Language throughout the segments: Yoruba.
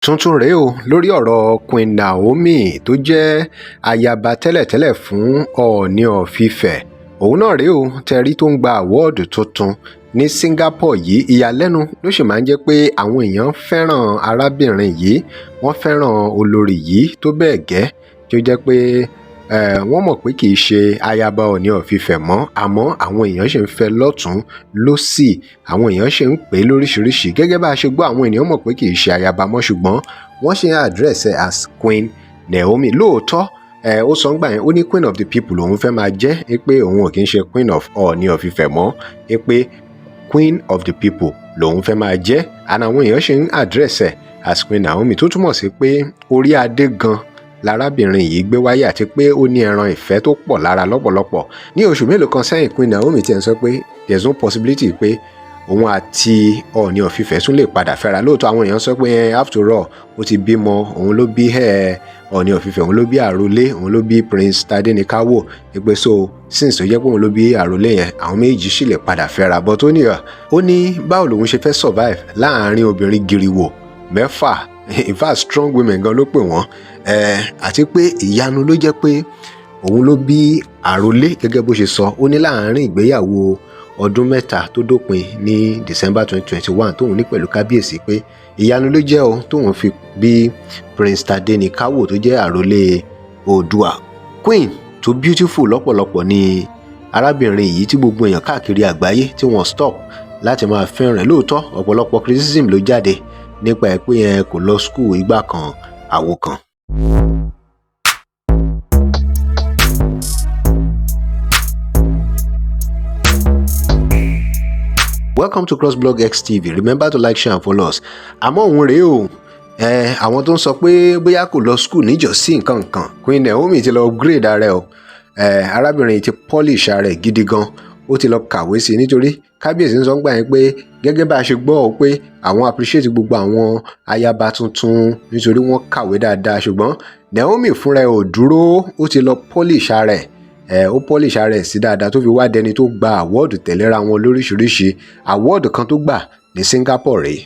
tuntun rèé o lórí ọ̀rọ̀ Queen Naomi tó jẹ́ ayaba tẹ́lẹ̀tẹ́lẹ̀ fún Ooni of Ife. Òun náà rèé o tẹ́rí tó ń gba àwọ́ọ̀dù tuntun ní Singapore yìí. Ìyàlẹ́nu ló sì máa ń jẹ́ pé àwọn èèyàn fẹ́ràn arábìnrin yìí, wọ́n fẹ́ràn olórí yìí tó bẹ́ẹ̀ gẹ́ tí ó jẹ́ pé wọ́n mọ̀ pé kì í ṣe ayaba Ooni of Ife mọ́, àmọ́ àwọn èèyàn ṣe ń fẹ́ lọ́tún lósì, àwọn èèyàn ṣe ń pè é lóríṣiríṣi. Gẹ́gẹ́ bá a ṣe gbọ́, àwọn èèyàn mọ̀ pé kì í ṣe ayaba mọ́, ṣùgbọ́n wọ́n ṣe ń address ẹ̀ as Queen Naomi. Lóòótọ́ ó sọ ń gbà yẹn, ó ní Queen of the people òun fẹ́ máa jẹ́, pé òun ò kì í ṣe Queen of Ooni of Ife mọ́, pé Queen of the people lòun fẹ́ máa jẹ́, and àwọn èèyàn ṣe ń address ẹ̀ as Queen Naomi, tó túmọ̀ sí pé orí adé gan lárábìnrin yìí gbé wáyé àti pé ó ní ẹran ìfẹ́ tó pọ̀ lára lọ́pọ̀lọpọ̀. Ní oṣù mélòó kan sẹ́yìn, Queen Naomi ti ń sọ pé there's no possibility pé òun àti Ooni of Ife tún lè padà fẹ́ra. Lóòótọ́ àwọn èèyàn sọ pé after all ó ti bímọ, òun ló bí Ooni of Ife, òun ló bí àrólé, òun ló bí Prince Tadenikawo, pé so since tó jẹ́ pé òun ló bí àrólé yẹn, àwọn méjì sì lè padà fẹ́ra. But ó ní báwo lòun ṣe fẹ́ survive láàárín obìnrin giriwo mẹ́fà, in fact strong women gan ló pè wọ́n, àti pé ìyanu ló jẹ́ pé òun ló bí àrólé gẹ́gẹ́ bó ṣe sọ. Ó ní láàárín ìgbéyàwó ọdún mẹ́ta tó dópin ní December 2021 tóun ní pẹ̀lú kábíyèsí, pé ìyanu ló jẹ́ o tóun fi bí Prince Tadenikawo tó jẹ́ àrólé Oòduà. Queen tó beautiful lọ́pọ̀lọpọ̀ ni arábìnrin yìí tí gbogbo èèyàn káàkiri àgbáyé tí wọ́n stop láti máa fẹ́ràn. Lóòótọ́ ọ̀pọ̀lọpọ̀ criticism ló jáde nípa ẹ̀ pé yẹn kò lọ school ìgbà kan àwo kan. Welcome to crossblog X TV. Remember to like, share and follow us. Àmọ́ òun rèé o, àwọn tó ń sọ pé bóyá kò lọ school níjọ́sí nǹkan kan, Queen Naomi ti lọ upgrade ara ẹ̀ o. Arábìnrin ti polish ara ẹ̀ gidi gan, ó ti lọ kàwé sí i, nítorí kábíyèsí ń sọ gbà yẹn pé gẹ́gẹ́ bá a ṣe gbọ́ ọ pé àwọn appreciate gbogbo àwọn ayaba tuntun nítorí wọ́n kàwé dáadáa, ṣùgbọ́n Naomi fúnra ẹ̀ ò dúró, ó ti lọ polish ara ẹ̀, ó polish ara ẹ̀ sí dáadáa tó fi wá dẹni tó gba àwọ́ọ̀dù tẹ̀léra wọn lóríṣiríṣi. Àwọ́ọ̀dù kan tó gbà ní Singapore rèé.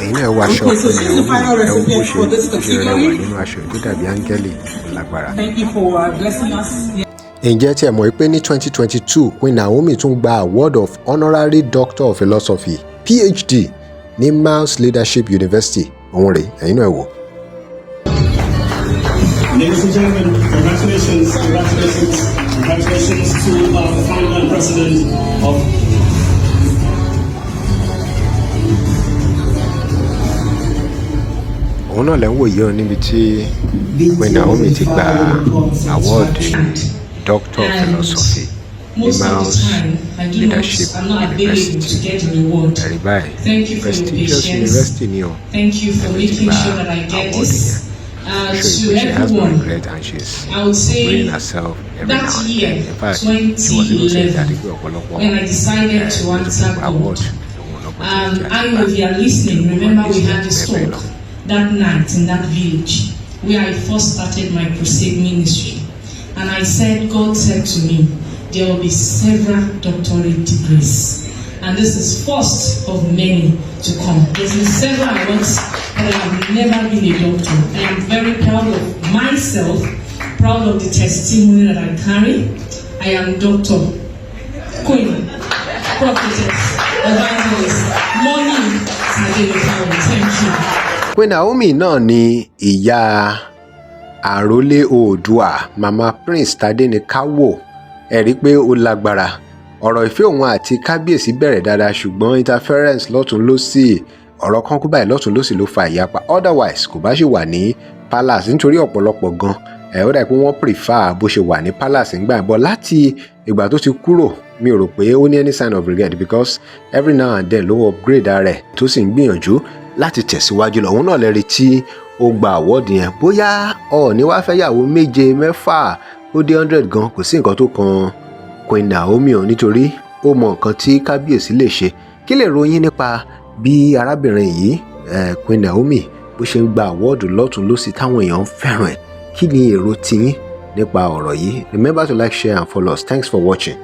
Ẹ̀yin náà wọ aṣọ ọ̀pọ̀ Naomi, bó ṣe rẹwà nínú aṣọ tó dàbí áńgẹ́lì lágbára. Ǹjẹ́ tí ẹ mọ̀ pé ní 2022 Queen Naomi tún gba award of Honorary Doctor of Philosophy PhD ní Miles Leadership University. Òun rèé, ẹ̀yin náà wò. Ladies and gentlemen, congratulations to the founder and president of òun náà lẹ́ ń wò yìí ọ níbi tí Queen Naomi ti gba award Doctor of Philosophy ní Miles Leadership University. Ẹ̀rí báyìí prestigious university ni o, ẹ̀rí ti gba award yẹn. She has no regret and she's bringing herself every now and then. In fact, she was even saying that when I decided to answer God. I know if you are listening, remember we had this talk that night in that village where I first started my crusade ministry. And I said, God said to me, there will be several doctorate degrees. And this is first of many to come. There's been several awards, but I have never been a doctor. I am very proud of myself, proud of the testimony that I carry. I am Dr. Queen, prophetess, evangelist, money, thank you. Queen Naomi náà ni ìyá àrólé Oòduà, Mama Prince Tadenikawo. Ẹ rí pé ó lágbára. Ọ̀rọ̀ ìfẹ́ òun àti kábíyèsí bẹ̀rẹ̀ dáadáa, ṣùgbọ́n interference lọ́tún lósì, ọ̀rọ̀ kan kú báyìí lọ́tún lósì ló fa ìyapa. Otherwise kò bá ṣe wà ní palace, nítorí ọ̀pọ̀lọpọ̀ gan ó dà pé wọ́n prefer bó ṣe wà ní palace ńgbà bọ́. Láti ìgbà tó ti kúrò, mi ò rò pé ó ní any sign of regret, because every now and then ló upgrade ara ẹ̀ tó sì ń gbìyànjú láti tẹ̀síwájú lọ. Òun náà lẹ́rìí tí ó gba award yẹn. Bóyá Ọọ̀ni wá fẹ́ yàwó 7, 8 ó dé 100 gan, kò sí nǹkan tó kan Queen Naomi o, nítorí ó mọ nǹkan tí kábíyèsí lè ṣe. Kí lè ròyìn nípa bí arábìnrin yìí Queen Naomi bó ṣe ń gba àwọ́ọ̀dù lọ́tún lósì táwọn èèyàn ń fẹ́ràn ẹ̀? Kí ni èrò tiyín nípa ọ̀rọ̀ yìí? Remember to like, share and follow us. Thanks for watching.